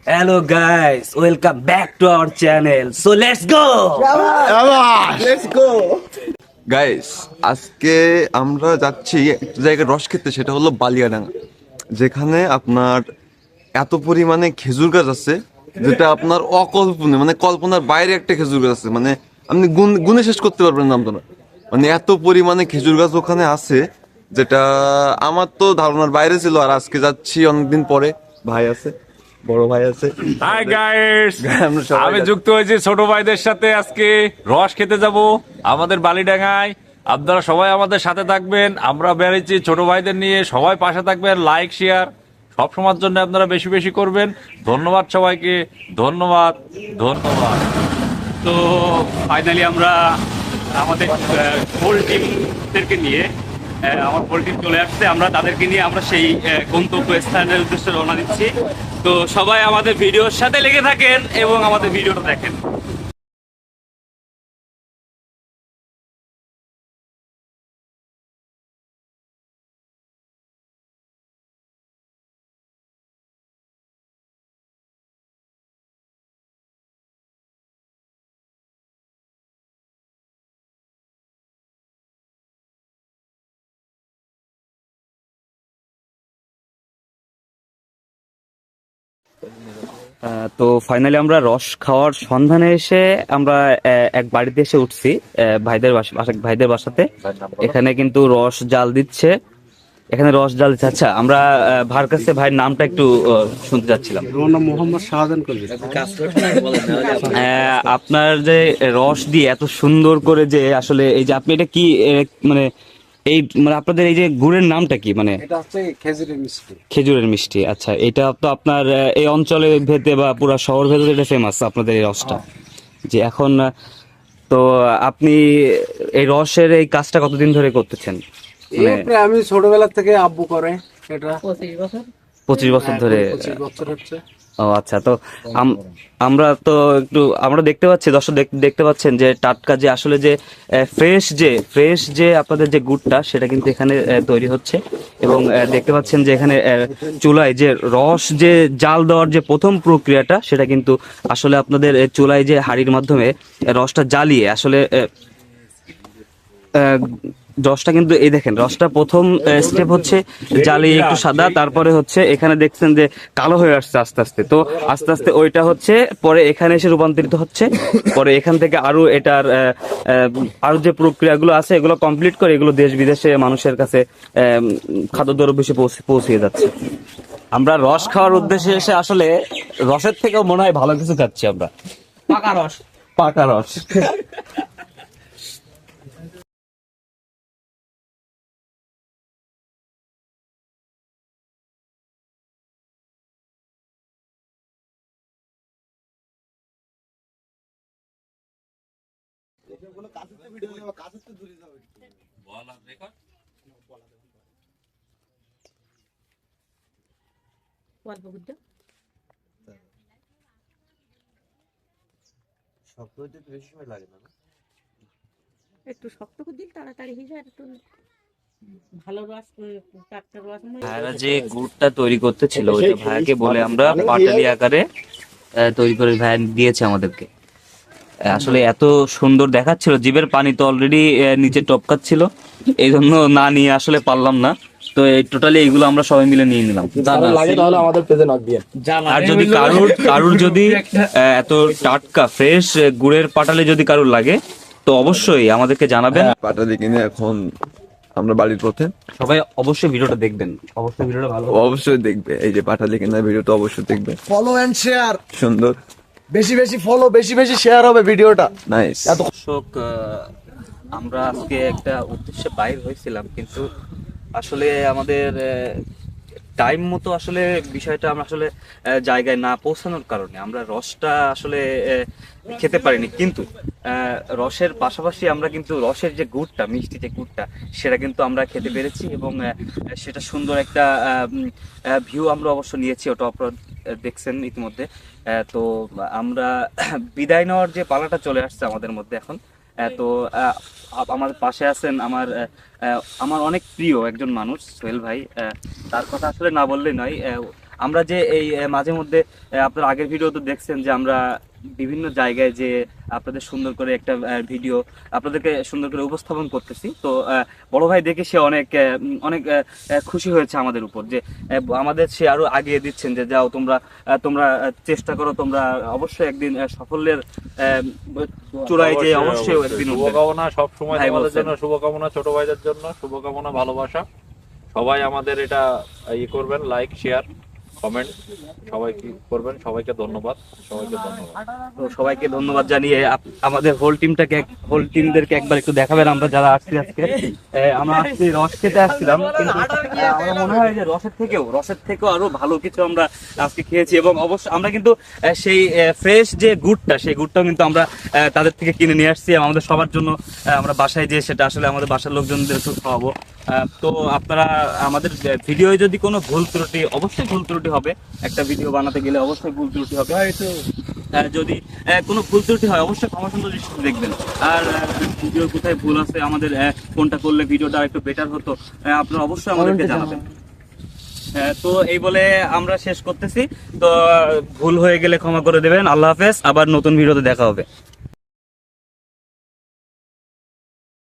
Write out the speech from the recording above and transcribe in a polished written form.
Hello guys, welcome back to our channel. So let's go. Let's go. Guys, আজকে আমরা যাচ্ছি একটা জায়গায় রস খেতে, সেটা হলো বালিয়াডাঙ্গা, যেখানে আপনার এত পরিমাণে খেজুর গাছ আছে যেটা আপনার অকল্পনীয়, মানে কল্পনার বাইরে একটা খেজুর গাছ আছে, মানে আপনি গুণে শেষ করতে পারবেন না আপনারা। মানে এত পরিমাণে খেজুর গাছ ওখানে আছে যেটা আমার তো ধারণার বাইরে ছিল। আর আজকে যাচ্ছি অনেকদিন পরে, ভাই আছে, বড় ভাই আছে। হাই গাইস, আমরা সবাই আমি যুক্ত হয়েছি ছোট ভাইদের সাথে। আজকে রস খেতে যাব আমাদের বালিডাঙ্গায়। আপনারা সবাই আমাদের সাথে থাকবেন। আমরা বেরিয়েছি ছোট ভাইদের নিয়ে, সবাই পাশে থাকবেন। লাইক শেয়ার সব সময়ের জন্য আপনারা বেশি বেশি করবেন। ধন্যবাদ সবাইকে, ধন্যবাদ ধন্যবাদ। তো ফাইনালি আমরা আমাদের হোল টিমদেরকে নিয়ে আমার হোল টিম চলে আসছে। আমরা তাদেরকে নিয়ে আমরা সেই গন্তব্য স্থানের উদ্দেশ্যে রওনা দিচ্ছি। তো সবাই আমাদের ভিডিওর সাথে লেগে থাকেন এবং আমাদের ভিডিওটা দেখেন। তো ফাইনালি আমরা রস খাওয়ার সন্ধানে এসে আমরা এক বাড়িতে এসে উঠছি, ভাইদের বাসাতে। এখানে কিন্তু রস জাল দিচ্ছে, আচ্ছা, আমরা ভাইয়ের কাছে ভাইয়ের নামটা একটু শুনতে চাচ্ছিলাম। আমার নাম মোহাম্মদ শাহজাহান কবির। আপনার যে রস দিয়ে এত সুন্দর করে যে আসলে এই যে আপনি এটা কি মানে এই মানে আপনাদের এই যে গুড়ের নামটা কি? মানে এটা হচ্ছে খেজুরের মিষ্টি। খেজুরের মিষ্টি। আচ্ছা, এটা তো আপনার এই অঞ্চলে ভেদে বা পুরো শহর ভেদে এটা ফেমাস আপনাদের এই রসটা। যে এখন তো আপনি এই রসের এই কাজটা কতদিন ধরে করতেছেন? আমি ছোটবেলা থেকে আব্বু করে এটা 25 বছর ধরে। 25 বছর হচ্ছে। ও আচ্ছা, তো আমরা দেখতে পাচ্ছি, দর্শক দেখতে পাচ্ছেন যে টাটকা যে আসলে যে ফ্রেশ যে আপনাদের যে গুড়টা সেটা কিন্তু এখানে তৈরি হচ্ছে। এবং দেখতে পাচ্ছেন যে এখানে চুলায় যে রস যে জাল দেওয়ার যে প্রথম প্রক্রিয়াটা সেটা কিন্তু আসলে আপনাদের চুলায় যে হাঁড়ির মাধ্যমে রসটা জ্বালিয়ে আসলে রসটা কিন্তু এই দেখেন, রসটা প্রথম স্টেপ হচ্ছে জ্বালিয়ে একটু সাদা, তারপরে হচ্ছে এখানে দেখছেন যে কালো হয়ে আসছে আস্তে আস্তে। তো আস্তে আস্তে ওইটা হচ্ছে পরে এখানে এসে রূপান্তরিত হচ্ছে। পরে এখান থেকে আরো এটার আরো যে প্রক্রিয়াগুলো আছে এগুলো কমপ্লিট করে এগুলো দেশ বিদেশে মানুষের কাছে খাদ্যদ্রব্য হিসেবে পৌঁছিয়ে যাচ্ছে। আমরা রস খাওয়ার উদ্দেশ্যে এসে আসলে রসের থেকেও মনে হয় ভালো কিছু খাচ্ছি আমরা। পাকা রস। একটু শক্ত করে দিল তাড়াতাড়ি হয়ে যায়, একটু ভালো রস, টাটকা রস। ভাইয়ারা যে গুড়টা তৈরি করতেছিল ওইটা ভাইয়াকে বলে আমরা পাটালি আকারে তৈরি করে ভাইয়া দিয়েছে আমাদেরকে। আসলে এত সুন্দর দেখাচ্ছিল, জিভের পানি তো অলরেডি নিচে টপকাচ্ছিল, এই জন্য না নিয়ে আসলে পারলাম না। তো এই টোটালি এইগুলো আমরা সবাই মিলে নিয়ে নিলাম। আর যদি কারুর যদি এত টাটকা ফ্রেশ গুড়ের পাটালি যদি কারুর লাগে তো অবশ্যই আমাদেরকে জানাবেন। পাটালি কিনে এখন আমরা বাড়ির পথে। সবাই অবশ্যই ভিডিওটা দেখবেন, অবশ্যই ভিডিওটা ভালো, অবশ্যই দেখবে, এই যে পাটালি কেনার ভিডিওটা অবশ্যই দেখবে। ফলো এন্ড শেয়ার, সুন্দর, বেশি বেশি ফলো, বেশি বেশি শেয়ার হবে ভিডিওটা। নাইস। দর্শক, আমরা আজকে একটা উদ্দেশ্যে বাইর হয়েছিলাম, কিন্তু আসলে আমাদের টাইম মতো আসলে বিষয়টা আমরা আসলে জায়গায় না পৌঁছানোর কারণে আমরা রসটা আসলে খেতে পারিনি। কিন্তু রসের পাশাপাশি আমরা কিন্তু রসের যে গুড়টা, মিষ্টি যে গুড়টা, সেটা কিন্তু আমরা খেতে পেরেছি। এবং সেটা সুন্দর একটা ভিউ আমরা অবশ্য নিয়েছি, ওটা আপনারা দেখছেন ইতিমধ্যে। তো আমরা বিদায় নেওয়ার যে পালাটা চলে আসছে আমাদের মধ্যে এখন। তো আমার পাশে আছেন আমার অনেক প্রিয় একজন মানুষ, সোহেল ভাই। তার কথা আসলে না বললেই নয়। আমরা যে এই মাঝে মধ্যে আপনার আগের ভিডিও তো দেখছেন যে আমরা বিভিন্ন জায়গায় যে আপনাদের সুন্দর করে একটা ভিডিও আপনাদেরকে সুন্দর করে উপস্থাপন করতেছি। তো বড় ভাই দেখে সে অনেক অনেক খুশি হয়েছে আমাদের উপর, যে আমাদের সে আরো আগিয়ে দিচ্ছেন যে যাও তোমরা তোমরা চেষ্টা করো, তোমরা অবশ্যই একদিন সাফল্যের চূড়ায় যে অবশ্যই একদিন উঠবে। শুভকামনা সব সময় ভাই তোমাদের বলছেন। জন্য, শুভকামনা ছোট ভাইদের জন্য, শুভকামনা, ভালোবাসা। সবাই আমাদের এটা করবেন, লাইক শেয়ার কমেন্ট সবাই কি করবেন। সবাইকে ধন্যবাদ, সবাইকে ধন্যবাদ। তো সবাইকে ধন্যবাদ জানিয়ে আমাদের হোল টিমদেরকে একবার একটু দেখাবেন আমরা যারা আসছি আজকে। আমরা আসছি রস খেতে আসছিলাম, কিন্তু আমার মনে হয় যে রসের থেকেও আরো ভালো কিছু আমরা আজকে খেয়েছি, এবং অবশ্যই আমরা কিন্তু সেই ফ্রেশ যে গুড়টা, সেই গুড়টাও কিন্তু আমরা তাদের থেকে কিনে নিয়ে আসছি আমাদের সবার জন্য। আমরা বাসায় যেয়ে সেটা আসলে আমাদের বাসার লোকজনদেরকে খাওয়াবো। তো আপনারা আমাদের ভিডিওয়ে যদি কোনো ভুল ত্রুটি, অবশ্যই ভুল ত্রুটি হবে, একটা ভিডিও বানাতে গেলে অবশ্যই ভুল ত্রুটি হবে। যদি কোনো ভুল ত্রুটি হয় অবশ্যই ক্ষমা সুন্দর দৃষ্টিতে দেখবেন। আর ভিডিও কোথায় ভুল আছে, আমাদের কোনটা করলে ভিডিওটা একটু বেটার হতো, আপনারা অবশ্যই আমাদেরকে জানাবেন। তো এই বলে আমরা শেষ করতেছি। তো ভুল হয়ে গেলে ক্ষমা করে দেবেন। আল্লাহ হাফেজ, আবার নতুন ভিডিওতে দেখা হবে।